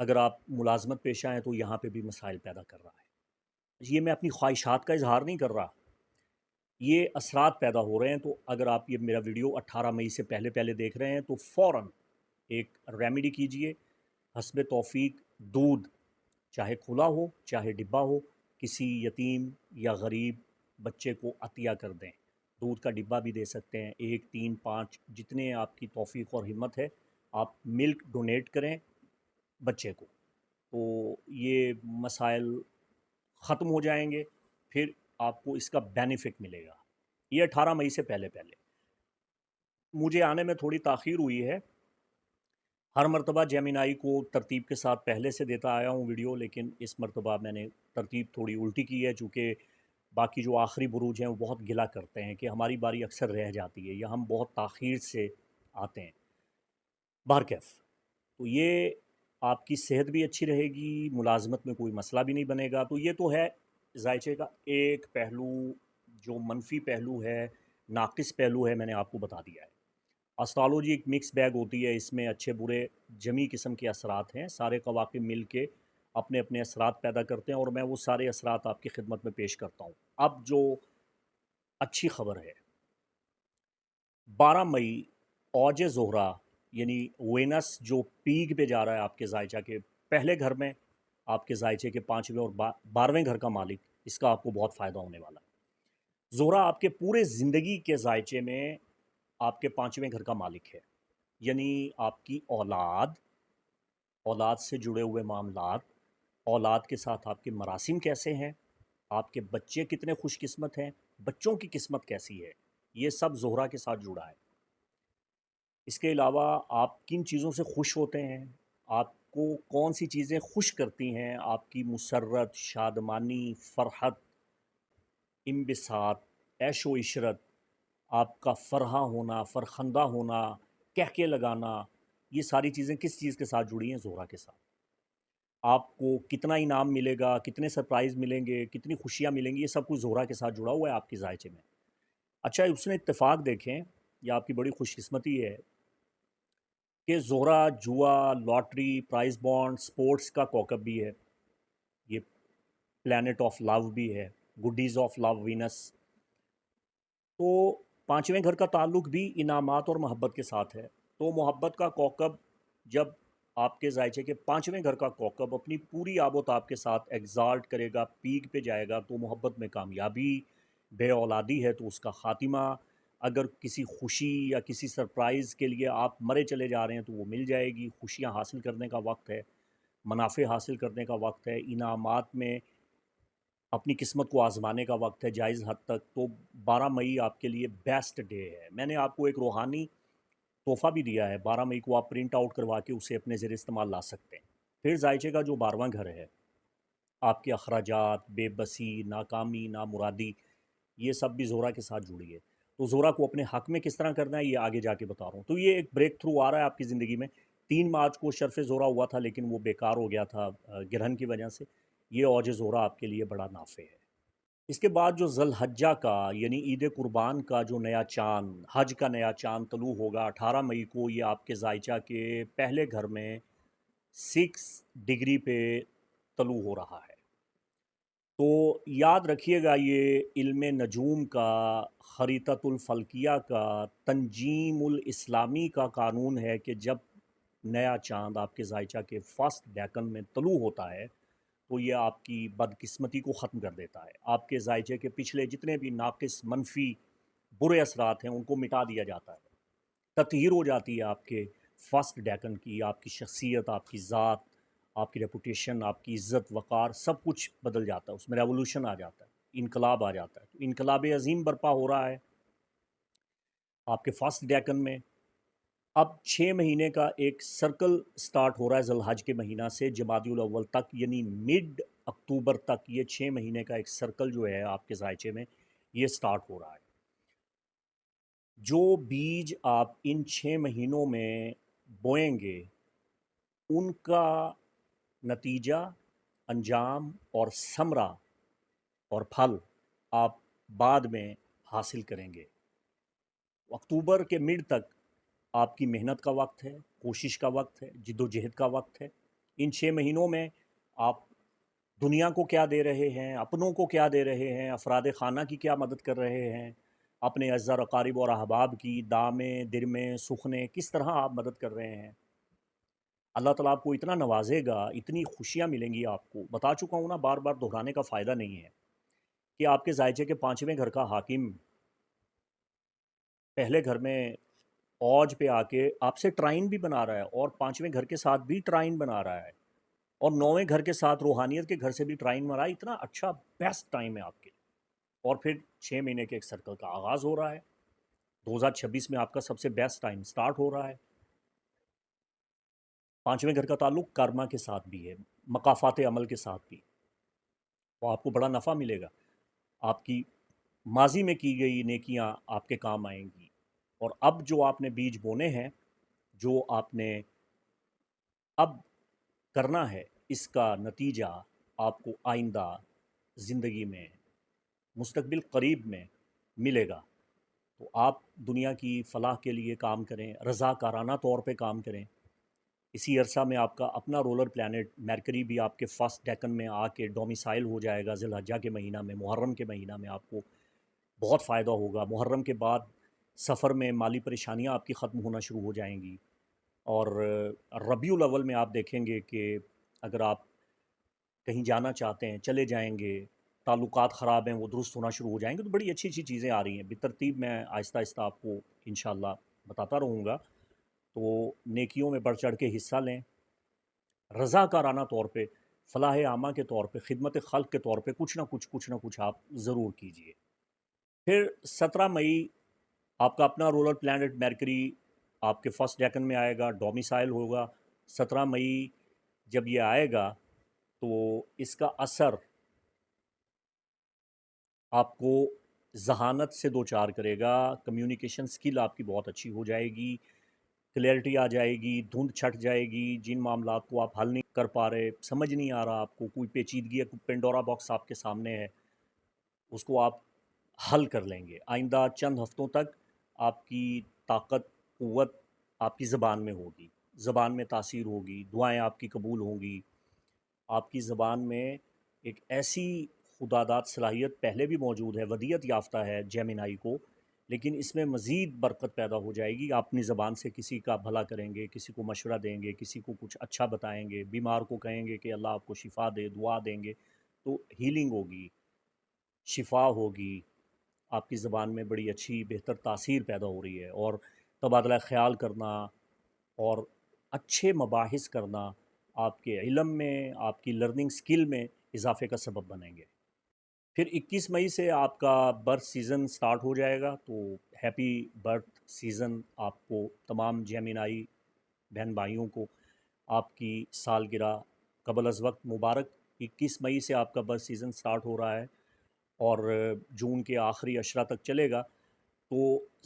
اگر آپ ملازمت پیشہ ہیں تو یہاں پہ بھی مسائل پیدا کر رہا ہے۔ یہ میں اپنی خواہشات کا اظہار نہیں کر رہا، یہ اثرات پیدا ہو رہے ہیں۔ تو اگر آپ یہ میرا ویڈیو 18 مئی سے پہلے پہلے دیکھ رہے ہیں تو فوراً ایک ریمیڈی کیجئے۔ حسب توفیق دودھ، چاہے کھلا ہو چاہے ڈبہ ہو، کسی یتیم یا غریب بچے کو عطیہ کر دیں۔ دودھ کا ڈبہ بھی دے سکتے ہیں، 1 3 5 جتنے آپ کی توفیق اور ہمت ہے، آپ ملک ڈونیٹ کریں بچے کو، تو یہ مسائل ختم ہو جائیں گے، پھر آپ کو اس کا بینیفٹ ملے گا۔ یہ 18 مئی سے پہلے پہلے مجھے آنے میں تھوڑی تاخیر ہوئی ہے۔ ہر مرتبہ جیمینائی کو ترتیب کے ساتھ پہلے سے دیتا آیا ہوں ویڈیو، لیکن اس مرتبہ میں نے ترتیب تھوڑی الٹی کی ہے، چونکہ باقی جو آخری بروج ہیں وہ بہت گلا کرتے ہیں کہ ہماری باری اکثر رہ جاتی ہے یا ہم بہت تاخیر سے آتے ہیں۔ بہرکیف تو یہ آپ کی صحت بھی اچھی رہے گی، ملازمت میں کوئی مسئلہ بھی نہیں بنے گا۔ تو یہ تو ہے ذائچے کا ایک پہلو، جو منفی پہلو ہے، ناقص پہلو ہے، میں نے آپ کو بتا دیا ہے۔ اسٹرالوجی ایک مکس بیگ ہوتی ہے، اس میں اچھے برے جمی قسم کے اثرات ہیں، سارے کواکب مل کے اپنے اپنے اثرات پیدا کرتے ہیں، اور میں وہ سارے اثرات آپ کی خدمت میں پیش کرتا ہوں۔ اب جو اچھی خبر ہے، 12 مئی اوج زہرہ یعنی وینس جو پیک پہ جا رہا ہے آپ کے زائچہ کے پہلے گھر میں، آپ کے زائچے کے 5ویں اور 12ویں گھر کا مالک، اس کا آپ کو بہت فائدہ ہونے والا ہے۔ زہرہ آپ کے پورے زندگی کے زائچے میں آپ کے 5ویں گھر کا مالک ہے، یعنی آپ کی اولاد، اولاد سے جڑے ہوئے معاملات، اولاد کے ساتھ آپ کے مراسم کیسے ہیں، آپ کے بچے کتنے خوش قسمت ہیں، بچوں کی قسمت کیسی ہے، یہ سب زہرہ کے ساتھ جڑا ہے۔ اس کے علاوہ آپ کن چیزوں سے خوش ہوتے ہیں، آپ کو کون سی چیزیں خوش کرتی ہیں، آپ کی مسرت، شادمانی، فرحت، انبساط، عیش و عشرت، آپ کا فرحہ ہونا، فرخندہ ہونا، کہکے لگانا، یہ ساری چیزیں کس چیز کے ساتھ جڑی ہیں؟ زہرہ کے ساتھ۔ آپ کو کتنا انعام ملے گا، کتنے سرپرائز ملیں گے، کتنی خوشیاں ملیں گی، یہ سب کچھ زہرہ کے ساتھ جڑا ہوا ہے آپ کے ذائچے میں۔ اچھا، اس نے اتفاق دیکھیں، یہ آپ کی بڑی خوش قسمتی ہے کہ زہرہ جوا، لاٹری، پرائز بانڈ، سپورٹس کا کوکب بھی ہے، یہ پلانٹ آف لو بھی ہے، گڈیز آف لو وینس۔ تو 5ویں گھر کا تعلق بھی انعامات اور محبت کے ساتھ ہے۔ تو محبت کا کوکب جب آپ کے ذائچے کے 5ویں گھر کا کوکب اپنی پوری آب و تاب کے ساتھ ایگزالٹ کرے گا، پیک پہ جائے گا، تو محبت میں کامیابی، بے اولادی ہے تو اس کا خاتمہ، اگر کسی خوشی یا کسی سرپرائز کے لیے آپ مرے چلے جا رہے ہیں تو وہ مل جائے گی، خوشیاں حاصل کرنے کا وقت ہے، منافع حاصل کرنے کا وقت ہے، انعامات میں اپنی قسمت کو آزمانے کا وقت ہے جائز حد تک۔ تو 12 مئی آپ کے لیے بیسٹ ڈے ہے۔ میں نے آپ کو ایک روحانی تحفہ بھی دیا ہے، 12 مئی کو آپ پرنٹ آؤٹ کروا کے اسے اپنے زیر استعمال لا سکتے ہیں۔ پھر ذائچے کا جو 12واں گھر ہے، آپ کے اخراجات، بے بسی، ناکامی، نامرادی، یہ سب بھی زہرہ کے ساتھ جڑی ہے۔ تو زہرہ کو اپنے حق میں کس طرح کرنا ہے، یہ آگے جا کے بتا رہا ہوں۔ تو یہ ایک بریک تھرو آ رہا ہے آپ کی زندگی میں۔ 3 مارچ کو شرف زہرہ ہوا تھا، لیکن وہ بیکار ہو گیا تھا گرہن کی وجہ سے۔ یہ اوج زہرہ آپ کے لیے بڑا نافع ہے۔ اس کے بعد جو ذی الحجہ کا یعنی عید قربان کا جو نیا چاند، حج کا نیا چاند طلوع ہوگا 18 مئی کو، یہ آپ کے ذائچہ کے پہلے گھر میں 6 ڈگری پہ طلوع ہو رہا ہے۔ تو یاد رکھیے گا، یہ علم نجوم کا، خریطۃ الفلکیہ کا، تنجیم الاسلامی کا قانون ہے کہ جب نیا چاند آپ کے ذائچہ کے فرسٹ ڈیکن میں طلوع ہوتا ہے تو یہ آپ کی بدقسمتی کو ختم کر دیتا ہے، آپ کے ذائچے کے پچھلے جتنے بھی ناقص، منفی، برے اثرات ہیں ان کو مٹا دیا جاتا ہے، تطہیر ہو جاتی ہے آپ کے فرسٹ ڈیکن کی، آپ کی شخصیت، آپ کی ذات، آپ کی ریپوٹیشن، آپ کی عزت وقار، سب کچھ بدل جاتا ہے، اس میں ریولوشن آ جاتا ہے، انقلاب آ جاتا ہے۔ تو انقلاب عظیم برپا ہو رہا ہے آپ کے فرسٹ ڈیکن میں۔ اب 6 مہینے کا ایک سرکل سٹارٹ ہو رہا ہے ذی الحج کے مہینہ سے جمادی الاول تک، یعنی مڈ اکتوبر تک یہ 6 مہینے کا ایک سرکل جو ہے آپ کے ذائچے میں یہ سٹارٹ ہو رہا ہے۔ جو بیج آپ ان 6 مہینوں میں بوئیں گے، ان کا نتیجہ، انجام اور ثمرہ اور پھل آپ بعد میں حاصل کریں گے۔ اکتوبر کے مڈ تک آپ کی محنت کا وقت ہے، کوشش کا وقت ہے، جد و جہد کا وقت ہے، ان 6 مہینوں میں آپ دنیا کو کیا دے رہے ہیں، اپنوں کو کیا دے رہے ہیں، افراد خانہ کی کیا مدد کر رہے ہیں، اپنے اعزا اقارب اور احباب کی دامیں درمیں سخنیں کس طرح آپ مدد کر رہے ہیں۔ اللہ تعالیٰ آپ کو اتنا نوازے گا، اتنی خوشیاں ملیں گی آپ کو، بتا چکا ہوں نا، بار بار دہرانے کا فائدہ نہیں ہے کہ آپ کے زائچے کے 5ویں گھر کا حاکم پہلے گھر میں اوج پہ آ کے آپ سے ٹرائن بھی بنا رہا ہے، اور 5ویں گھر کے ساتھ بھی ٹرائن بنا رہا ہے، اور 9ویں گھر کے ساتھ روحانیت کے گھر سے بھی ٹرائن بنا رہا ہے۔ اتنا اچھا بیسٹ ٹائم ہے آپ کے، اور پھر 6 مہینے کے ایک سرکل کا آغاز ہو رہا ہے۔ 2026 میں آپ کا سب سے بیسٹ ٹائم سٹارٹ ہو رہا ہے۔ 5ویں گھر کا تعلق کرما کے ساتھ بھی ہے، مقافات عمل کے ساتھ بھی، تو آپ کو بڑا نفع ملے گا۔ آپ کی ماضی میں کی گئی نیکیاں آپ کے کام آئیں گی، اور اب جو آپ نے بیج بونے ہیں، جو آپ نے اب کرنا ہے، اس کا نتیجہ آپ کو آئندہ زندگی میں مستقبل قریب میں ملے گا۔ تو آپ دنیا کی فلاح کے لیے کام کریں، رضاکارانہ طور پہ کام کریں۔ اسی عرصہ میں آپ کا اپنا رولر پلانٹ میرکری بھی آپ کے فرسٹ ڈیکن میں آ کے ڈومیسائل ہو جائے گا ذی الحجہ کے مہینہ میں، محرم کے مہینہ میں آپ کو بہت فائدہ ہوگا۔ محرم کے بعد سفر میں مالی پریشانیاں آپ کی ختم ہونا شروع ہو جائیں گی، اور ربیع الاول میں آپ دیکھیں گے کہ اگر آپ کہیں جانا چاہتے ہیں چلے جائیں گے، تعلقات خراب ہیں وہ درست ہونا شروع ہو جائیں گے، تو بڑی اچھی اچھی چیزیں آ رہی ہیں بالترتیب۔ میں آہستہ آہستہ آپ کو انشاءاللہ بتاتا رہوں گا، تو نیکیوں میں بڑھ چڑھ کے حصہ لیں، رضاکارانہ طور پہ، فلاح عامہ کے طور پہ، خدمت خلق کے طور پہ کچھ نہ کچھ آپ ضرور کیجئے۔ پھر 17 مئی آپ کا اپنا رولر پلانٹ میرکری آپ کے فرسٹ ڈیکن میں آئے گا، ڈومیسائل ہوگا۔ 17 مئی جب یہ آئے گا تو اس کا اثر آپ کو ذہانت سے دوچار کرے گا، کمیونیکیشن سکل آپ کی بہت اچھی ہو جائے گی، کلیئرٹی آ جائے گی، دھند چھٹ جائے گی، جن معاملات کو آپ حل نہیں کر پا رہے، سمجھ نہیں آ رہا آپ کو، کوئی پیچیدگی ہے، کوئی پینڈورا باکس آپ کے سامنے ہے، اس کو آپ حل کر لیں گے۔ آئندہ چند ہفتوں تک آپ کی طاقت قوت آپ کی زبان میں ہوگی، زبان میں تاثیر ہوگی، دعائیں آپ کی قبول ہوں گی۔ آپ کی زبان میں ایک ایسی خداداد صلاحیت پہلے بھی موجود ہے، ودیت یافتہ ہے جیمنائی کو، لیکن اس میں مزید برکت پیدا ہو جائے گی۔ آپ اپنی زبان سے کسی کا بھلا کریں گے، کسی کو مشورہ دیں گے، کسی کو کچھ اچھا بتائیں گے، بیمار کو کہیں گے کہ اللہ آپ کو شفا دے، دعا دیں گے، تو ہیلنگ ہوگی، شفا ہوگی۔ آپ کی زبان میں بڑی اچھی بہتر تاثیر پیدا ہو رہی ہے، اور تبادلہ خیال کرنا اور اچھے مباحث کرنا آپ کے علم میں، آپ کی لرننگ سکل میں اضافے کا سبب بنیں گے۔ پھر 21 مئی سے آپ کا برتھ سیزن سٹارٹ ہو جائے گا، تو ہیپی برتھ سیزن آپ کو، تمام جیمنائی بہن بھائیوں کو آپ کی سالگرہ قبل از وقت مبارک۔ 21 مئی سے آپ کا برتھ سیزن سٹارٹ ہو رہا ہے، اور جون کے آخری اشرہ تک چلے گا۔ تو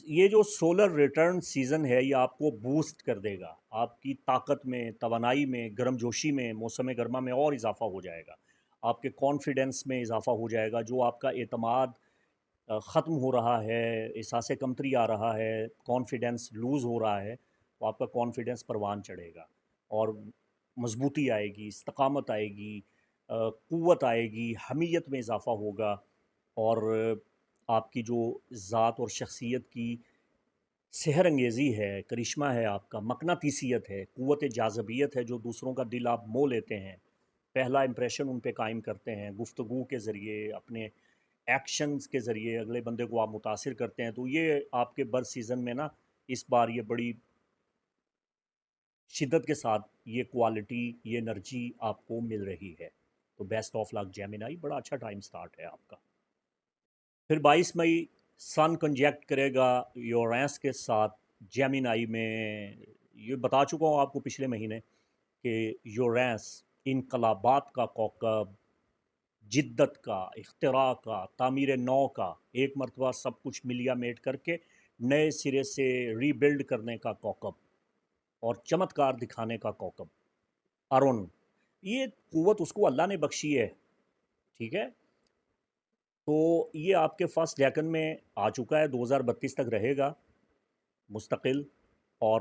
یہ جو سولر ریٹرن سیزن ہے یہ آپ کو بوسٹ کر دے گا، آپ کی طاقت میں، توانائی میں، گرم جوشی میں، موسم گرما میں اور اضافہ ہو جائے گا، آپ کے کانفیڈنس میں اضافہ ہو جائے گا۔ جو آپ کا اعتماد ختم ہو رہا ہے، احساس کمتری آ رہا ہے، کانفیڈنس لوز ہو رہا ہے، تو آپ کا کانفیڈنس پروان چڑھے گا، اور مضبوطی آئے گی، استقامت آئے گی، قوت آئے گی، حمیت میں اضافہ ہوگا، اور آپ کی جو ذات اور شخصیت کی سحر انگیزی ہے، کرشمہ ہے، آپ کا مقناطیسیت ہے، قوت جاذبیت ہے، جو دوسروں کا دل آپ مو لیتے ہیں، پہلا امپریشن ان پہ قائم کرتے ہیں، گفتگو کے ذریعے، اپنے ایکشنز کے ذریعے اگلے بندے کو آپ متاثر کرتے ہیں۔ تو یہ آپ کے برتھ سیزن میں نا اس بار یہ بڑی شدت کے ساتھ یہ کوالٹی، یہ انرجی آپ کو مل رہی ہے۔ تو بیسٹ آف لک جیمنائی، بڑا اچھا ٹائم سٹارٹ ہے آپ کا۔ پھر 22 مئی سن کنجیکٹ کرے گا یورینس کے ساتھ جیمنائی میں۔ یہ بتا چکا ہوں آپ کو پچھلے مہینے کہ یورینس انقلابات کا کوکب، جدت کا، اختراع کا، تعمیر نو کا، ایک مرتبہ سب کچھ ملیا میٹ کر کے نئے سرے سے ری بلڈ کرنے کا کوکب، اور چمتکار دکھانے کا کوکب ارون۔ یہ قوت اس کو اللہ نے بخشی ہے، ٹھیک ہے؟ تو یہ آپ کے فرسٹ ڈیکن میں آ چکا ہے، 2032 تک رہے گا مستقل، اور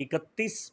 31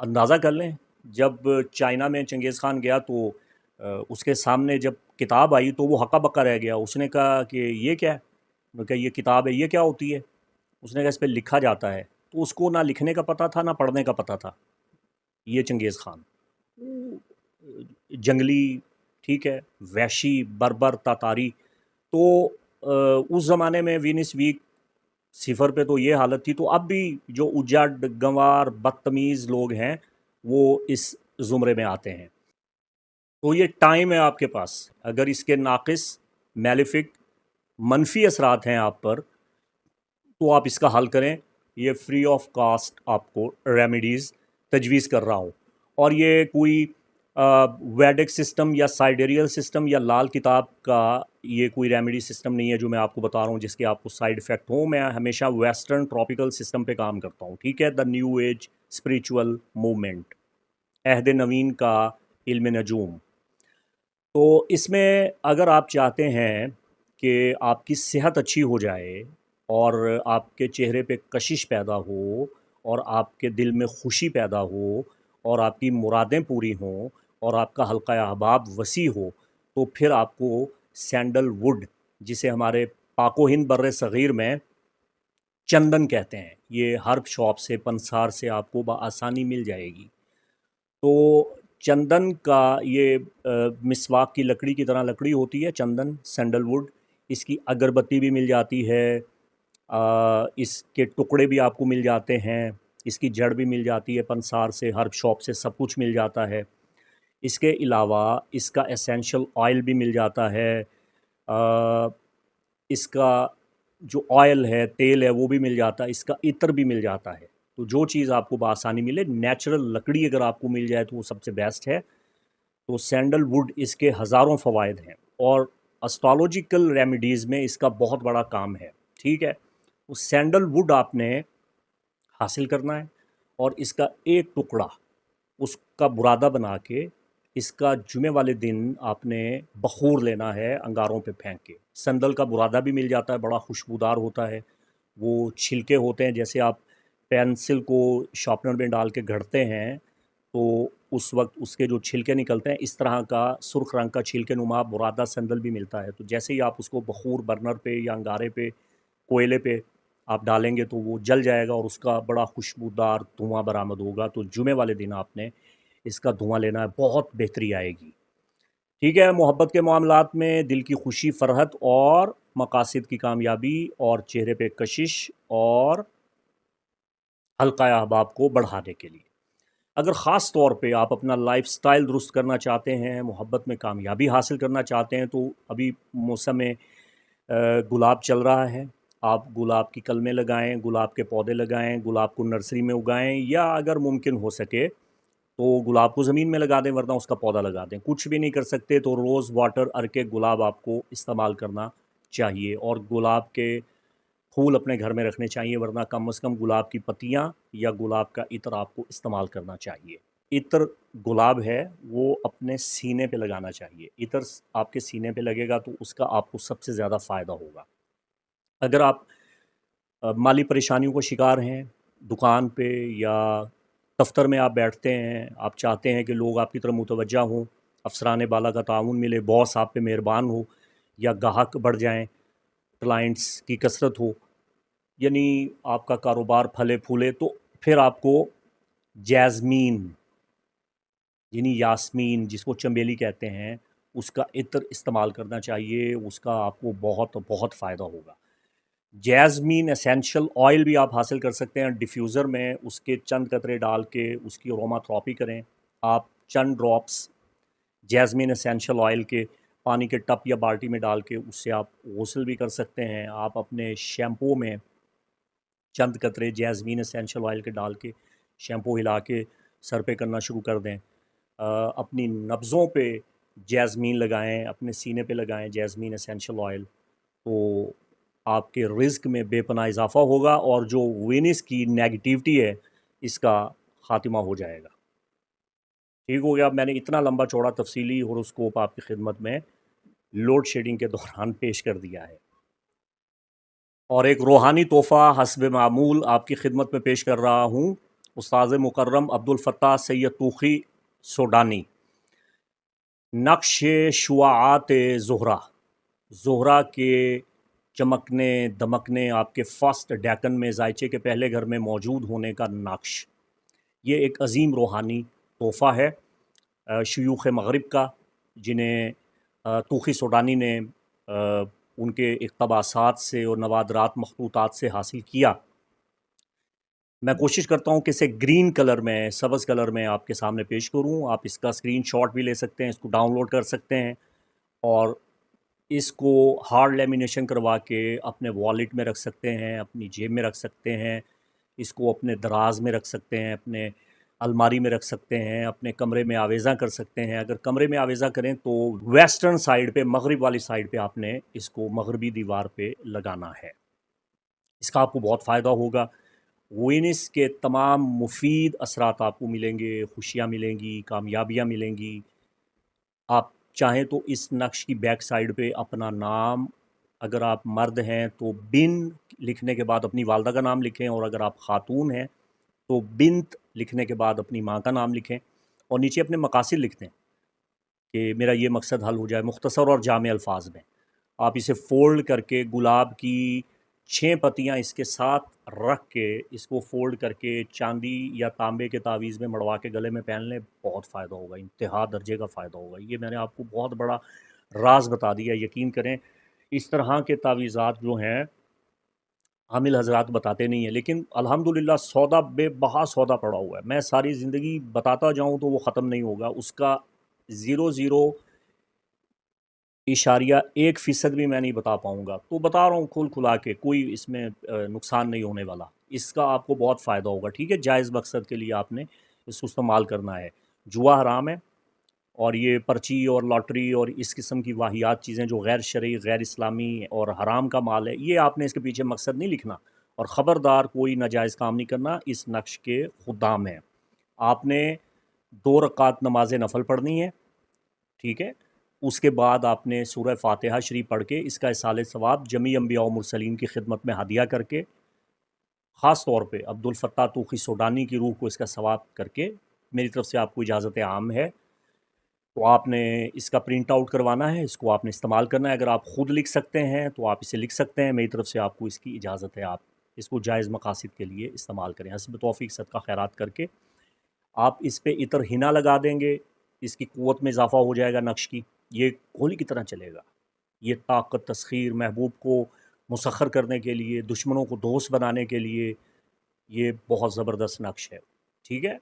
اندازہ کر لیں جب چائنا میں چنگیز خان گیا تو اس کے سامنے جب کتاب آئی تو وہ ہکا بکا رہ گیا. اس نے کہا کہ یہ کیا ہے؟ میں کہا یہ کتاب ہے. یہ کیا ہوتی ہے؟ اس نے کہا اس پہ لکھا جاتا ہے. تو اس کو نہ لکھنے کا پتہ تھا نہ پڑھنے کا پتہ تھا. یہ چنگیز خان جنگلی، ٹھیک ہے، وحشی، بربر، تاتاری. تو اس زمانے میں وینس ویک صفر پہ تو یہ حالت تھی. تو اب بھی جو اجڑ، گنوار، بدتمیز لوگ ہیں وہ اس زمرے میں آتے ہیں. تو یہ ٹائم ہے آپ کے پاس. اگر اس کے ناقص، میلیفک، منفی اثرات ہیں آپ پر تو آپ اس کا حل کریں. یہ فری آف کاسٹ آپ کو ریمیڈیز تجویز کر رہا ہوں. اور یہ کوئی ویڈک سسٹم یا سائیڈیریل سسٹم یا لال کتاب کا یہ کوئی ریمیڈی سسٹم نہیں ہے جو میں آپ کو بتا رہا ہوں جس کے آپ کو سائیڈ افیکٹ ہوں. میں ہمیشہ ویسٹرن ٹراپیکل سسٹم پہ کام کرتا ہوں. ٹھیک ہے، the new age spiritual movement, عہد نوین کا علم نجوم. تو اس میں اگر آپ چاہتے ہیں کہ آپ کی صحت اچھی ہو جائے اور آپ کے چہرے پہ کشش پیدا ہو اور آپ کے دل میں خوشی پیدا ہو اور آپ کی مرادیں پوری ہوں اور آپ کا حلقہ احباب وسیع ہو، تو پھر آپ کو سینڈل ووڈ، جسے ہمارے پاک و ہند بر صغیر میں چندن کہتے ہیں، یہ ہرب شاپ سے، پنسار سے آپ کو بآسانی مل جائے گی. تو چندن کا یہ مسواک کی لکڑی کی طرح لکڑی ہوتی ہے چندن، سینڈل ووڈ. اس کی اگربتی بھی مل جاتی ہے، اس کے ٹکڑے بھی آپ کو مل جاتے ہیں، اس کی جڑ بھی مل جاتی ہے پنسار سے، ہرب شاپ سے سب کچھ مل جاتا ہے. اس کے علاوہ اس کا اسینشل آئل بھی مل جاتا ہے، اس کا جو آئل ہے، تیل ہے، وہ بھی مل جاتا ہے، اس کا عطر بھی مل جاتا ہے. تو جو چیز آپ کو بآسانی ملے، نیچرل لکڑی اگر آپ کو مل جائے تو وہ سب سے بیسٹ ہے. تو سینڈل ووڈ، اس کے ہزاروں فوائد ہیں اور اسٹرالوجیکل ریمیڈیز میں اس کا بہت بڑا کام ہے. ٹھیک ہے، وہ سینڈل ووڈ آپ نے حاصل کرنا ہے اور اس کا ایک ٹکڑا اس کا برادہ بنا کے اس کا جمعے والے دن آپ نے بخور لینا ہے انگاروں پہ پھینک کے. سندل کا برادہ بھی مل جاتا ہے، بڑا خوشبودار ہوتا ہے. وہ چھلکے ہوتے ہیں، جیسے آپ پینسل کو شارپنر میں ڈال کے گھڑتے ہیں تو اس وقت اس کے جو چھلکے نکلتے ہیں، اس طرح کا سرخ رنگ کا چھلکے نما برادہ سندل بھی ملتا ہے. تو جیسے ہی آپ اس کو بخور برنر پہ یا انگارے پہ، کوئلے پہ آپ ڈالیں گے تو وہ جل جائے گا اور اس کا بڑا خوشبودار دھواں برآمد ہوگا. تو جمعے والے دن آپ نے اس کا دھواں لینا ہے، بہت بہتری آئے گی. ٹھیک ہے، محبت کے معاملات میں دل کی خوشی، فرحت اور مقاصد کی کامیابی اور چہرے پہ کشش اور حلقہ احباب کو بڑھانے کے لیے. اگر خاص طور پہ آپ اپنا لائف سٹائل درست کرنا چاہتے ہیں، محبت میں کامیابی حاصل کرنا چاہتے ہیں، تو ابھی موسم گلاب چل رہا ہے. آپ گلاب کی کلمیں لگائیں، گلاب کے پودے لگائیں، گلاب کو نرسری میں اگائیں، یا اگر ممکن ہو سکے تو گلاب کو زمین میں لگا دیں، ورنہ اس کا پودا لگا دیں. کچھ بھی نہیں کر سکتے تو روز واٹر ارکے گلاب آپ کو استعمال کرنا چاہیے. اور گلاب کے پھول اپنے گھر میں رکھنے چاہیے، ورنہ کم از کم گلاب کی پتیاں یا گلاب کا عطر آپ کو استعمال کرنا چاہیے. عطر گلاب ہے وہ اپنے سینے پہ لگانا چاہیے. عطر آپ کے سینے پہ لگے گا تو اس کا آپ کو سب سے زیادہ فائدہ ہوگا. اگر آپ مالی پریشانیوں کو شکار ہیں، دکان پہ یا دفتر میں آپ بیٹھتے ہیں، آپ چاہتے ہیں کہ لوگ آپ کی طرف متوجہ ہوں، افسران بالا کا تعاون ملے، باس آپ پہ مہربان ہو، یا گاہک بڑھ جائیں، کلائنٹس کی کثرت ہو، یعنی آپ کا کاروبار پھلے پھولے، تو پھر آپ کو جیزمین، یعنی یاسمین جس کو چنبیلی کہتے ہیں، اس کا عطر استعمال کرنا چاہیے. اس کا آپ کو بہت بہت فائدہ ہوگا. جیزمین اسینشل آئل بھی آپ حاصل کر سکتے ہیں ڈیفیوزر میں، اس کے چند قطرے ڈال کے اس کی اروما تھراپی کریں. آپ چند ڈراپس جیزمین اسینشل آئل کے پانی کے ٹپ یا بالٹی میں ڈال کے اس سے آپ غسل بھی کر سکتے ہیں. آپ اپنے شیمپو میں چند قطرے جیزمین اسینشل آئل کے ڈال کے شیمپو ہلا کے سر پہ کرنا شروع کر دیں. اپنی نبضوں پہ جیزمین لگائیں، اپنے سینے پہ لگائیں جیزمین اسینشل آئل، تو آپ کے رزق میں بے پناہ اضافہ ہوگا اور جو وینس کی نیگیٹیوٹی ہے اس کا خاتمہ ہو جائے گا. ٹھیک ہو گیا. اب میں نے اتنا لمبا چوڑا تفصیلی ہوروسکوپ آپ کی خدمت میں لوڈ شیڈنگ کے دوران پیش کر دیا ہے. اور ایک روحانی تحفہ حسب معمول آپ کی خدمت میں پیش کر رہا ہوں. استاذ مکرم عبدالفتاح سید طوخی سوڈانی۔ نقش شعاعات زہرہ، زہرہ کے چمکنے دمکنے آپ کے فرسٹ ڈیکن میں زائچے کے پہلے گھر میں موجود ہونے کا نقش، یہ ایک عظیم روحانی تحفہ ہے شیوخ مغرب کا، جنہیں طوخی سوڈانی نے ان کے اقتباسات سے اور نوادرات مخطوطات سے حاصل کیا۔ میں کوشش کرتا ہوں کہ اسے گرین کلر میں، سبز کلر میں آپ کے سامنے پیش کروں۔ آپ اس کا اسکرین شاٹ بھی لے سکتے ہیں، اس کو ڈاؤن لوڈ کر سکتے ہیں، اور اس کو ہارڈ لیمینیشن کروا کے اپنے والیٹ میں رکھ سکتے ہیں، اپنی جیب میں رکھ سکتے ہیں، اس کو اپنے دراز میں رکھ سکتے ہیں، اپنے الماری میں رکھ سکتے ہیں، اپنے کمرے میں آویزاں کر سکتے ہیں۔ اگر کمرے میں آویزاں کریں تو ویسٹرن سائیڈ پہ، مغرب والی سائیڈ پہ آپ نے اس کو مغربی دیوار پہ لگانا ہے۔ اس کا آپ کو بہت فائدہ ہوگا۔ وینس کے تمام مفید اثرات آپ کو ملیں گے، خوشیاں ملیں گی، کامیابیاں ملیں گی۔ آپ چاہیں تو اس نقش کی بیک سائیڈ پہ اپنا نام، اگر آپ مرد ہیں تو بن لکھنے کے بعد اپنی والدہ کا نام لکھیں، اور اگر آپ خاتون ہیں تو بنت لکھنے کے بعد اپنی ماں کا نام لکھیں، اور نیچے اپنے مقاصد لکھ دیں کہ میرا یہ مقصد حل ہو جائے، مختصر اور جامع الفاظ میں۔ آپ اسے فولڈ کر کے گلاب کی 6 پتیاں اس کے ساتھ رکھ کے، اس کو فولڈ کر کے چاندی یا تانبے کے تعویذ میں مڑوا کے گلے میں پہن لیں، بہت فائدہ ہوگا، انتہا درجے کا فائدہ ہوگا۔ یہ میں نے آپ کو بہت بڑا راز بتا دیا، یقین کریں اس طرح کے تعویذات جو ہیں عامل حضرات بتاتے نہیں ہیں، لیکن الحمدللہ سودا بے بہا سودا پڑا ہوا ہے۔ میں ساری زندگی بتاتا جاؤں تو وہ ختم نہیں ہوگا، اس کا 0.1% بھی میں نہیں بتا پاؤں گا، تو بتا رہا ہوں کھل کھلا کے، کوئی اس میں نقصان نہیں ہونے والا۔ اس کا آپ کو بہت فائدہ ہوگا، ٹھیک ہے؟ جائز مقصد کے لیے آپ نے اس کو استعمال کرنا ہے۔ جوا حرام ہے، اور یہ پرچی اور لاٹری اور اس قسم کی واہیات چیزیں جو غیر شرعی، غیر اسلامی اور حرام کا مال ہے، یہ آپ نے اس کے پیچھے مقصد نہیں لکھنا، اور خبردار کوئی ناجائز کام نہیں کرنا، اس نقش کے خدام ہیں۔ آپ نے 2 رکعت نماز نفل پڑھنی ہے، ٹھیک ہے؟ اس کے بعد آپ نے سورہ فاتحہ شریف پڑھ کے اس کا اصالِ ثواب جمیع انبیاء و مرسلین کی خدمت میں ہدیہ کر کے، خاص طور پہ عبدالفتاح طوخی سوڈانی کی روح کو اس کا ثواب کر کے، میری طرف سے آپ کو اجازت عام ہے، تو آپ نے اس کا پرنٹ آؤٹ کروانا ہے، اس کو آپ نے استعمال کرنا ہے۔ اگر آپ خود لکھ سکتے ہیں تو آپ اسے لکھ سکتے ہیں، میری طرف سے آپ کو اس کی اجازت ہے، آپ اس کو جائز مقاصد کے لیے استعمال کریں، حسب توفیق صدقہ خیرات کر کے۔ آپ اس پہ عطر حنا لگا دیں گے، اس کی قوت میں اضافہ ہو جائے گا نقش کی، یہ گولی کی طرح چلے گا۔ یہ طاقت، تسخیر، محبوب کو مسخر کرنے کے لیے، دشمنوں کو دوست بنانے کے لیے یہ بہت زبردست نقش ہے، ٹھیک ہے؟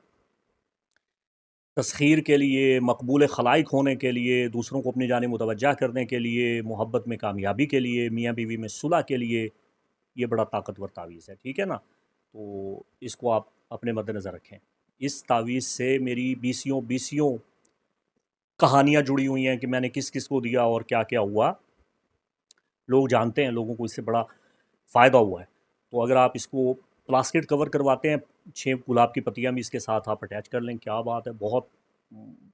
تسخیر کے لیے، مقبول خلائق ہونے کے لیے، دوسروں کو اپنی جانب متوجہ کرنے کے لیے، محبت میں کامیابی کے لیے، میاں بیوی میں صلح کے لیے، یہ بڑا طاقتور تعویذ ہے، ٹھیک ہے نا؟ تو اس کو آپ اپنے مد نظر رکھیں۔ اس تعویذ سے میری بیسیوں کہانیاں جڑی ہوئی ہیں کہ میں نے کس کس کو دیا اور کیا کیا ہوا، لوگ جانتے ہیں، لوگوں کو اس سے بڑا فائدہ ہوا ہے۔ تو اگر آپ اس کو پلاسٹک کور کرواتے ہیں، 6 گلاب کی پتیاں بھی اس کے ساتھ آپ اٹیچ کر لیں، کیا بات ہے، بہت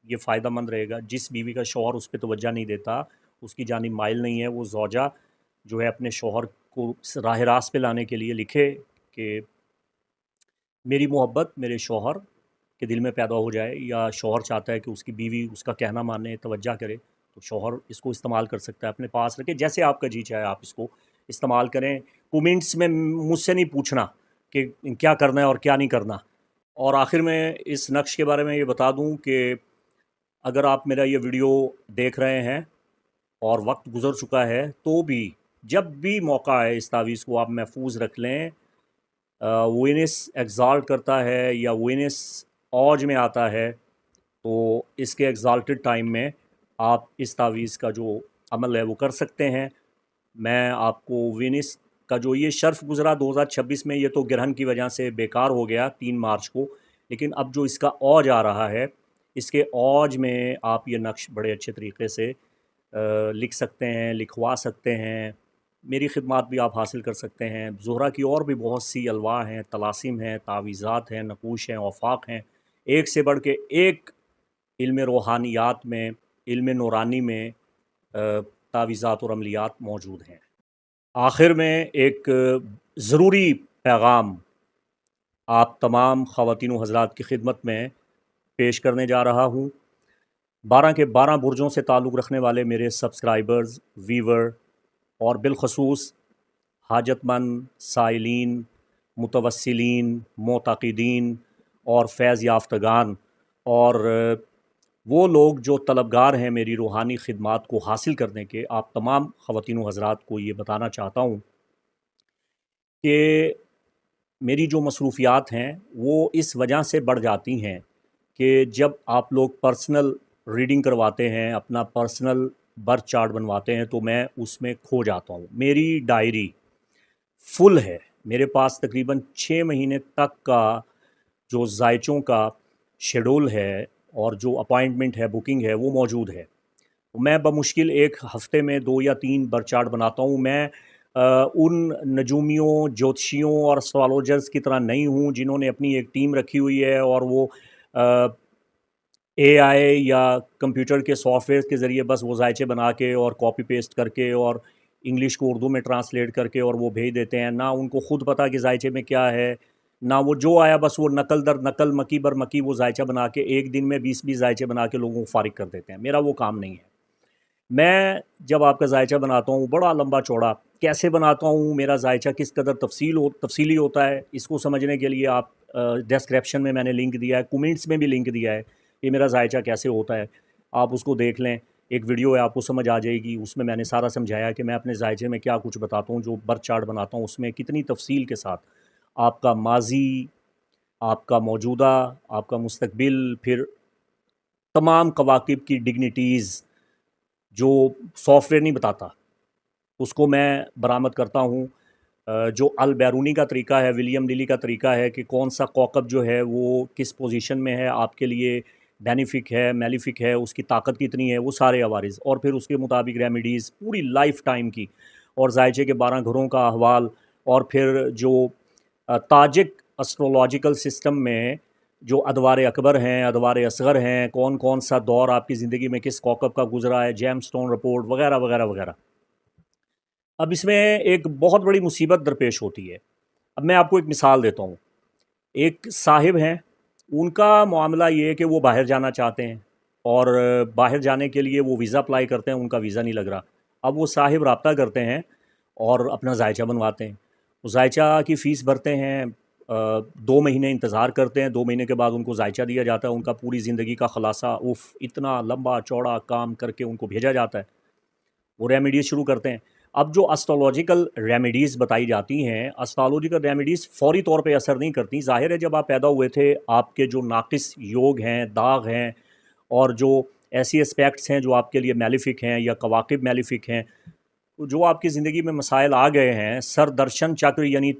یہ فائدہ مند رہے گا۔ جس بیوی کا شوہر اس پہ توجہ نہیں دیتا، اس کی جانب مائل نہیں ہے، وہ زوجہ جو ہے اپنے شوہر کو راہ راست پہ لانے کے لیے لکھے کہ میری محبت میرے شوہر کے دل میں پیدا ہو جائے، یا شوہر چاہتا ہے کہ اس کی بیوی اس کا کہنا مانے، توجہ کرے، تو شوہر اس کو استعمال کر سکتا ہے، اپنے پاس رکھے، جیسے آپ کا جی چاہے آپ اس کو استعمال کریں۔ کومنٹس میں مجھ سے نہیں پوچھنا کہ کیا کرنا ہے اور کیا نہیں کرنا۔ اور آخر میں اس نقش کے بارے میں یہ بتا دوں کہ اگر آپ میرا یہ ویڈیو دیکھ رہے ہیں اور وقت گزر چکا ہے، تو بھی جب بھی موقع ہے اس تعویذ کو آپ محفوظ رکھ لیں۔ وینس ایگزالٹ کرتا ہے یا وینس اوج میں آتا ہے، تو اس کے ایگزالٹڈ ٹائم میں آپ اس تعویذ کا جو عمل ہے وہ کر سکتے ہیں۔ میں آپ کو وینس کا جو یہ شرف گزرا 2026 میں، یہ تو گرہن کی وجہ سے بیکار ہو گیا 3 مارچ کو، لیکن اب جو اس کا اوج آ رہا ہے، اس کے اوج میں آپ یہ نقش بڑے اچھے طریقے سے لکھ سکتے ہیں، لکھوا سکتے ہیں، میری خدمات بھی آپ حاصل کر سکتے ہیں۔ زہرہ کی اور بھی بہت سی الواح ہیں، طلاسم ہیں، تعویذات ہیں، نقوش ہیں، اوفاق ہیں، ایک سے بڑھ کے ایک علم روحانیات میں، علم نورانی میں تعویذات اور عملیات موجود ہیں۔ آخر میں ایک ضروری پیغام آپ تمام خواتین و حضرات کی خدمت میں پیش کرنے جا رہا ہوں 12 کے 12 برجوں سے تعلق رکھنے والے میرے سبسکرائبرز، ویور اور بالخصوص حاجت مند سائلین، متوسلین، معتقدین اور فیض یافتگان اور وہ لوگ جو طلبگار ہیں میری روحانی خدمات کو حاصل کرنے کے، آپ تمام خواتین و حضرات کو یہ بتانا چاہتا ہوں کہ میری جو مصروفیات ہیں وہ اس وجہ سے بڑھ جاتی ہیں کہ جب آپ لوگ پرسنل ریڈنگ کرواتے ہیں، اپنا پرسنل برتھ چارٹ بنواتے ہیں تو میں اس میں کھو جاتا ہوں۔ میری ڈائری فل ہے، میرے پاس تقریباً 6 مہینے تک کا جو ذائچوں کا شیڈول ہے اور جو اپائنٹمنٹ ہے، بکنگ ہے، وہ موجود ہے۔ میں بمشکل ایک ہفتے میں 2 یا 3 برتھ چارٹ بناتا ہوں۔ میں ان نجومیوں، جوتشیوں اور اسٹرالوجرز کی طرح نہیں ہوں جنہوں نے اپنی ایک ٹیم رکھی ہوئی ہے اور وہ اے آئی یا کمپیوٹر کے سافٹ ویئر کے ذریعے بس وہ ذائچے بنا کے اور کاپی پیسٹ کر کے اور انگلش کو اردو میں ٹرانسلیٹ کر کے اور وہ بھیج دیتے ہیں۔ نہ ان کو خود پتہ کہ ذائچے میں کیا ہے، نہ وہ جو آیا بس وہ نقل در نقل، مکی بر مکی وہ ذائچہ بنا کے ایک دن میں 20 ذائچے بنا کے لوگوں کو فارغ کر دیتے ہیں۔ میرا وہ کام نہیں ہے۔ میں جب آپ کا ذائچہ بناتا ہوں بڑا لمبا چوڑا کیسے بناتا ہوں، میرا ذائچہ کس قدر تفصیلی ہوتا ہے، اس کو سمجھنے کے لیے آپ ڈسکرپشن میں نے لنک دیا ہے، کومنٹس میں بھی لنک دیا ہے کہ میرا ذائچہ کیسے ہوتا ہے، آپ اس کو دیکھ لیں۔ ایک ویڈیو ہے، آپ کو سمجھ آ جائے گی، اس میں نے سارا سمجھایا کہ میں اپنے ذائچے میں کیا کچھ بتاتا ہوں، جو برتھ چارٹ بناتا ہوں اس میں کتنی تفصیل کے ساتھ آپ کا ماضی، آپ کا موجودہ، آپ کا مستقبل، پھر تمام کواکب کی ڈگنیٹیز جو سافٹ ویئر نہیں بتاتا اس کو میں برآمد کرتا ہوں۔ جو البیرونی کا طریقہ ہے، ولیم لیلی کا طریقہ ہے کہ کون سا کوکب جو ہے وہ کس پوزیشن میں ہے، آپ کے لیے بینیفک ہے، میلیفک ہے، اس کی طاقت کتنی ہے، وہ سارے عوارض، اور پھر اس کے مطابق ریمیڈیز پوری لائف ٹائم کی، اور ذائچے کے 12 گھروں کا احوال، اور پھر جو تاجک اسٹرولوجیکل سسٹم میں جو ادوار اکبر ہیں، ادوار اصغر ہیں، کون کون سا دور آپ کی زندگی میں کس کوکب کا گزرا ہے، جیم سٹون رپورٹ وغیرہ وغیرہ وغیرہ۔ اب اس میں ایک بہت بڑی مصیبت درپیش ہوتی ہے۔ اب میں آپ کو ایک مثال دیتا ہوں۔ ایک صاحب ہیں، ان کا معاملہ یہ ہے کہ وہ باہر جانا چاہتے ہیں اور باہر جانے کے لیے وہ ویزا اپلائی کرتے ہیں، ان کا ویزا نہیں لگ رہا۔ اب وہ صاحب رابطہ کرتے ہیں اور اپنا ذائچہ بنواتے ہیں، وہ ذائچہ کی فیس بھرتے ہیں، 2 مہینے انتظار کرتے ہیں، 2 مہینے کے بعد ان کو ذائچہ دیا جاتا ہے، ان کا پوری زندگی کا خلاصہ اتنا لمبا چوڑا کام کر کے ان کو بھیجا جاتا ہے۔ وہ ریمیڈیز شروع کرتے ہیں۔ اب جو اسٹرولوجیکل ریمیڈیز بتائی جاتی ہیں، اسٹرولوجیکل ریمیڈیز فوری طور پہ اثر نہیں کرتی۔ ظاہر ہے جب آپ پیدا ہوئے تھے آپ کے جو ناقص یوگ ہیں، داغ ہیں، اور جو ایسی اسپیکٹس ہیں جو آپ کے لیے میلیفک ہیں یا کواکب میلیفک ہیں، جو آپ کی زندگی میں مسائل آ گئے ہیں، سر درشن چکر یعنی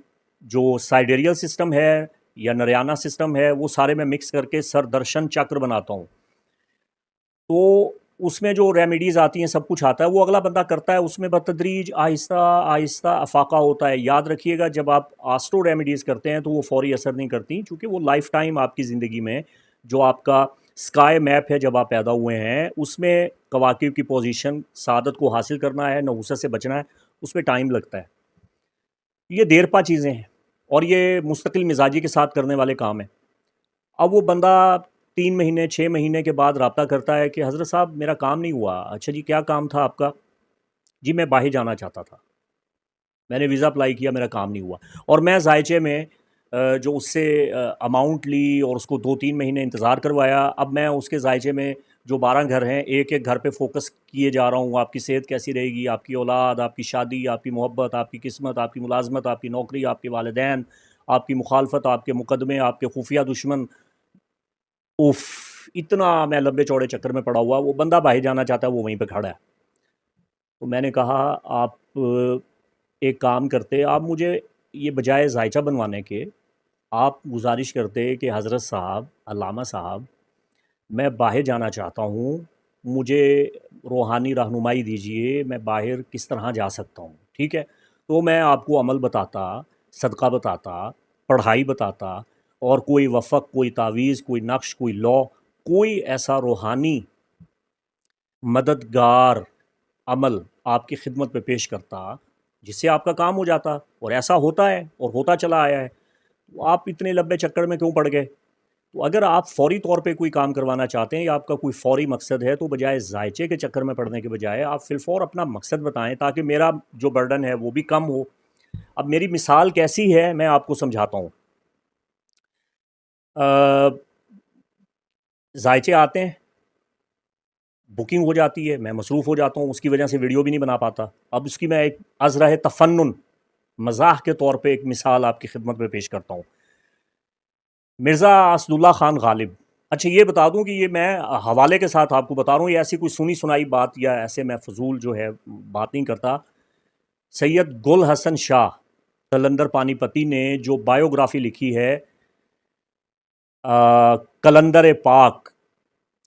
جو سائیڈیریل سسٹم ہے یا نریانہ سسٹم ہے، وہ سارے میں مکس کر کے سر درشن چکر بناتا ہوں۔ تو اس میں جو ریمیڈیز آتی ہیں، سب کچھ آتا ہے، وہ اگلا بندہ کرتا ہے، اس میں بتدریج آہستہ آہستہ افاقہ ہوتا ہے۔ یاد رکھیے گا جب آپ آسٹرو ریمیڈیز کرتے ہیں تو وہ فوری اثر نہیں کرتی، چونکہ وہ لائف ٹائم آپ کی زندگی میں جو آپ کا اسکائی میپ ہے جب آپ پیدا ہوئے ہیں، اس میں کواکب کی پوزیشن، سعادت کو حاصل کرنا ہے، نحوست سے بچنا ہے، اس میں ٹائم لگتا ہے۔ یہ دیر پا چیزیں ہیں اور یہ مستقل مزاجی کے ساتھ کرنے والے کام ہیں۔ اب وہ بندہ 3 مہینے 6 مہینے کے بعد رابطہ کرتا ہے کہ حضرت صاحب میرا کام نہیں ہوا۔ اچھا جی، کیا کام تھا آپ کا؟ جی میں باہر جانا چاہتا تھا، میں نے ویزا اپلائی کیا، میرا کام نہیں ہوا، اور میں ذائچے میں جو اس سے اماؤنٹ لی اور اس کو 2-3 مہینے انتظار کروایا، اب میں اس کے ذائچے میں جو 12 گھر ہیں، ایک ایک گھر پہ فوکس کیے جا رہا ہوں۔ آپ کی صحت کیسی رہے گی، آپ کی اولاد، آپ کی شادی، آپ کی محبت، آپ کی قسمت، آپ کی ملازمت، آپ کی نوکری، آپ کے والدین، آپ کی مخالفت، آپ کے مقدمے، آپ کے خفیہ دشمن۔ اوف، اتنا میں لمبے چوڑے چکر میں پڑا ہوا۔ وہ بندہ باہر جانا چاہتا ہے، وہ وہیں پہ کھڑا ہے۔ تو میں نے کہا آپ ایک کام کرتے، آپ مجھے یہ بجائے ذائچہ بنوانے کے آپ گزارش کرتے کہ حضرت صاحب، علامہ صاحب، میں باہر جانا چاہتا ہوں، مجھے روحانی رہنمائی دیجئے، میں باہر کس طرح جا سکتا ہوں، ٹھیک ہے؟ تو میں آپ کو عمل بتاتا، صدقہ بتاتا، پڑھائی بتاتا، اور کوئی وفق، کوئی تعویذ، کوئی نقش، کوئی لا، کوئی ایسا روحانی مددگار عمل آپ کی خدمت پہ پیش کرتا جس سے آپ کا کام ہو جاتا، اور ایسا ہوتا ہے اور ہوتا چلا آیا ہے۔ تو آپ اتنے لمبے چکر میں کیوں پڑ گئے؟ تو اگر آپ فوری طور پہ کوئی کام کروانا چاہتے ہیں یا آپ کا کوئی فوری مقصد ہے، تو بجائے ذائچے کے چکر میں پڑنے کے بجائے آپ فی الفور اپنا مقصد بتائیں، تاکہ میرا جو برڈن ہے وہ بھی کم ہو۔ اب میری مثال کیسی ہے میں آپ کو سمجھاتا ہوں۔ ذائچے آتے ہیں، بکنگ ہو جاتی ہے، میں مصروف ہو جاتا ہوں، اس کی وجہ سے ویڈیو بھی نہیں بنا پاتا۔ اب اس کی میں ایک عذرہ تفنن، مزاح کے طور پہ ایک مثال آپ کی خدمت میں پیش کرتا ہوں۔ مرزا اسد اللہ خان غالب، اچھا یہ بتا دوں کہ یہ میں حوالے کے ساتھ آپ کو بتا رہا ہوں، یہ ایسی کوئی سنی سنائی بات یا ایسے میں فضول جو ہے بات نہیں کرتا۔ سید گل حسن شاہ قلندر پانی پتی نے جو بائیوگرافی لکھی ہے قلندر پاک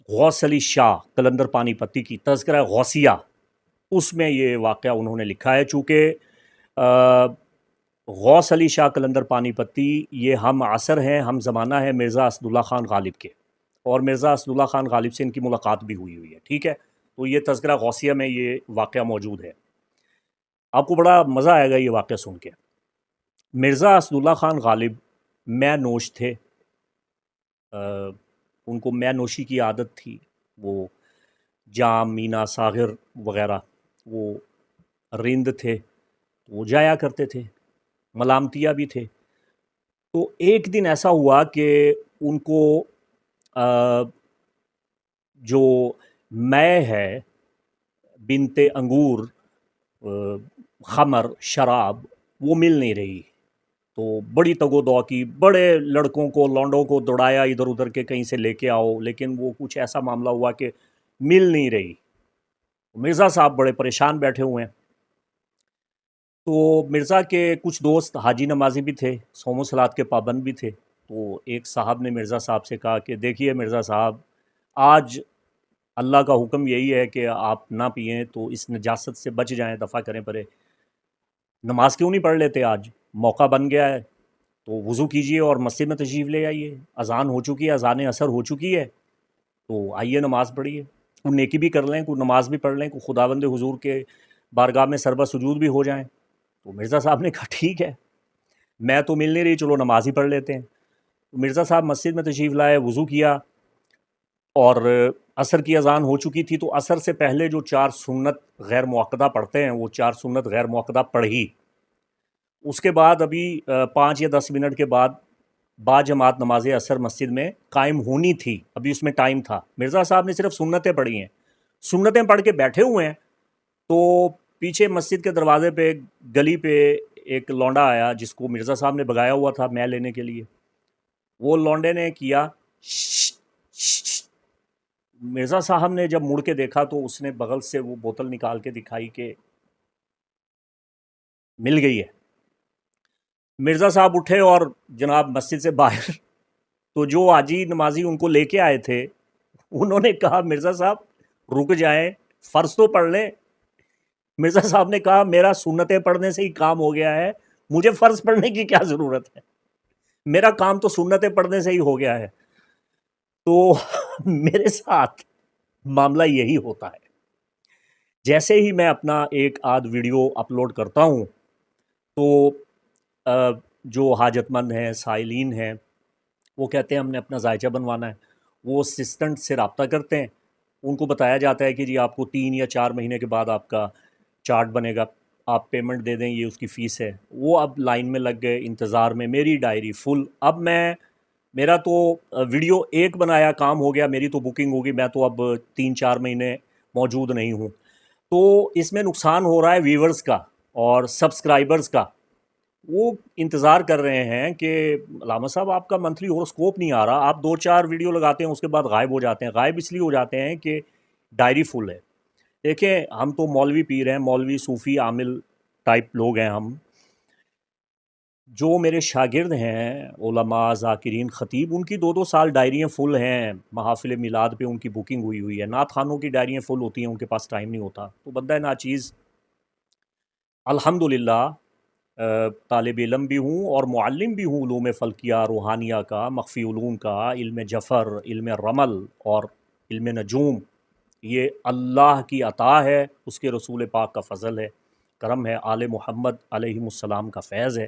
غوث علی شاہ قلندر پانی پتی کی، تذکرہ غوثیہ، اس میں یہ واقعہ انہوں نے لکھا ہے۔ چونکہ غوث علی شاہ قلندر پانی پتی یہ ہم عصر ہیں، ہم زمانہ ہے مرزا اسد اللہ خان غالب کے، اور مرزا اسد اللہ خان غالب سے ان کی ملاقات بھی ہوئی ہے، ٹھیک ہے؟ تو یہ تذکرہ غوثیہ میں یہ واقعہ موجود ہے، آپ کو بڑا مزہ آئے گا یہ واقعہ سن کے۔ مرزا اسد اللہ خان غالب مے نوش تھے، ان کو مے نوشی کی عادت تھی، وہ جام، مینا، ساغر وغیرہ، وہ رند تھے، وہ جایا کرتے تھے، ملامتیا بھی تھے۔ تو ایک دن ایسا ہوا کہ ان کو جو مے ہے، بنت انگور، خمر، شراب، وہ مل نہیں رہی۔ تو بڑی تگ و دو کی، بڑے لڑکوں کو، لونڈوں کو دوڑایا ادھر ادھر کے کہیں سے لے کے آؤ، لیکن وہ کچھ ایسا معاملہ ہوا کہ مل نہیں رہی۔ مرزا صاحب بڑے پریشان بیٹھے ہوئے ہیں۔ تو مرزا کے کچھ دوست حاجی نمازی بھی تھے، صوم و صلات کے پابند بھی تھے۔ تو ایک صاحب نے مرزا صاحب سے کہا کہ دیکھیے مرزا صاحب، آج اللہ کا حکم یہی ہے کہ آپ نہ پئیں، تو اس نجاست سے بچ جائیں، دفع کریں پرے، نماز کیوں نہیں پڑھ لیتے؟ آج موقع بن گیا ہے، تو وضو کیجئے اور مسجد میں تشریف لے آئیے، اذان ہو چکی ہے، اذان عصر ہو چکی ہے، تو آئیے نماز پڑھیے، کوئی نیکی بھی کر لیں، کوئی نماز بھی پڑھ لیں، کوئی خداوند حضور کے بارگاہ میں سربہ سجود بھی ہو جائیں۔ تو مرزا صاحب نے کہا ٹھیک ہے، میں تو مل نہیں رہی، چلو نماز ہی پڑھ لیتے ہیں۔ تو مرزا صاحب مسجد میں تشریف لائے، وضو کیا، اور عصر کی اذان ہو چکی تھی، تو عصر سے پہلے جو 4 سنت غیر موقدہ پڑھتے ہیں، وہ 4 سنت غیر موقدہ پڑھی۔ اس کے بعد ابھی 5 یا 10 منٹ کے بعد با جماعت نماز عصر مسجد میں قائم ہونی تھی، ابھی اس میں ٹائم تھا۔ مرزا صاحب نے صرف سنتیں پڑھی ہیں، سنتیں پڑھ کے بیٹھے ہوئے ہیں، تو پیچھے مسجد کے دروازے پہ گلی پہ ایک لونڈا آیا جس کو مرزا صاحب نے بگایا ہوا تھا میں لینے کے لیے۔ وہ لونڈے نے کیا شش شش۔ مرزا صاحب نے جب مڑ کے دیکھا تو اس نے بغل سے وہ بوتل نکال کے دکھائی کہ مل گئی ہے۔ مرزا صاحب اٹھے اور جناب مسجد سے باہر، تو جو حاجی نمازی ان کو لے کے آئے تھے انہوں نے کہا مرزا صاحب رک جائیں، فرض تو پڑھ لیں۔ مرزا صاحب نے کہا میرا سنتیں پڑھنے سے ہی کام ہو گیا ہے، مجھے فرض پڑھنے کی کیا ضرورت ہے، میرا کام تو سنتیں پڑھنے سے ہی ہو گیا ہے۔ تو میرے ساتھ معاملہ یہی ہوتا ہے، جیسے ہی میں اپنا ایک آدھ ویڈیو اپلوڈ کرتا ہوں تو جو حاجت مند ہیں، سائلین ہیں، وہ کہتے ہیں ہم نے اپنا ذائچہ بنوانا ہے، وہ اسسٹنٹ سے رابطہ کرتے ہیں، ان کو بتایا جاتا ہے کہ جی آپ کو 3 یا 4 مہینے کے بعد آپ کا چارٹ بنے گا، آپ پیمنٹ دے دیں، یہ اس کی فیس ہے۔ وہ اب لائن میں لگ گئے انتظار میں، میری ڈائری فل۔ اب میرا تو ویڈیو ایک بنایا کام ہو گیا، میری تو بکنگ ہوگی، میں تو اب 3-4 مہینے موجود نہیں ہوں۔ تو اس میں نقصان ہو رہا ہے ویورز کا اور سبسکرائبرز کا۔ وہ انتظار کر رہے ہیں کہ علامہ صاحب آپ کا منتھلی ہورosکوپ نہیں آ رہا، آپ 2-4 ویڈیو لگاتے ہیں اس کے بعد غائب ہو جاتے ہیں۔ غائب اس لیے ہو جاتے ہیں کہ ڈائری فل ہے۔ دیکھیں ہم تو مولوی پیر ہیں، مولوی صوفی عامل ٹائپ لوگ ہیں ہم۔ جو میرے شاگرد ہیں علماء، ذاکرین، خطیب، ان کی 2-2 سال ڈائریاں فل ہیں، محافل میلاد پہ ان کی بکنگ ہوئی ہے، نعت خوانوں کی ڈائریاں فل ہوتی ہیں، ان کے پاس ٹائم نہیں ہوتا۔ تو بندہ ناچیز الحمدللہ طالب علم بھی ہوں اور معلم بھی ہوں علوم فلکیہ، روحانیہ کا، مخفی علوم کا، علم جفر، علم رمل اور علم نجوم۔ یہ اللہ کی عطا ہے، اس کے رسول پاک کا فضل ہے، کرم ہے، آل محمد علیہم السلام کا فیض ہے۔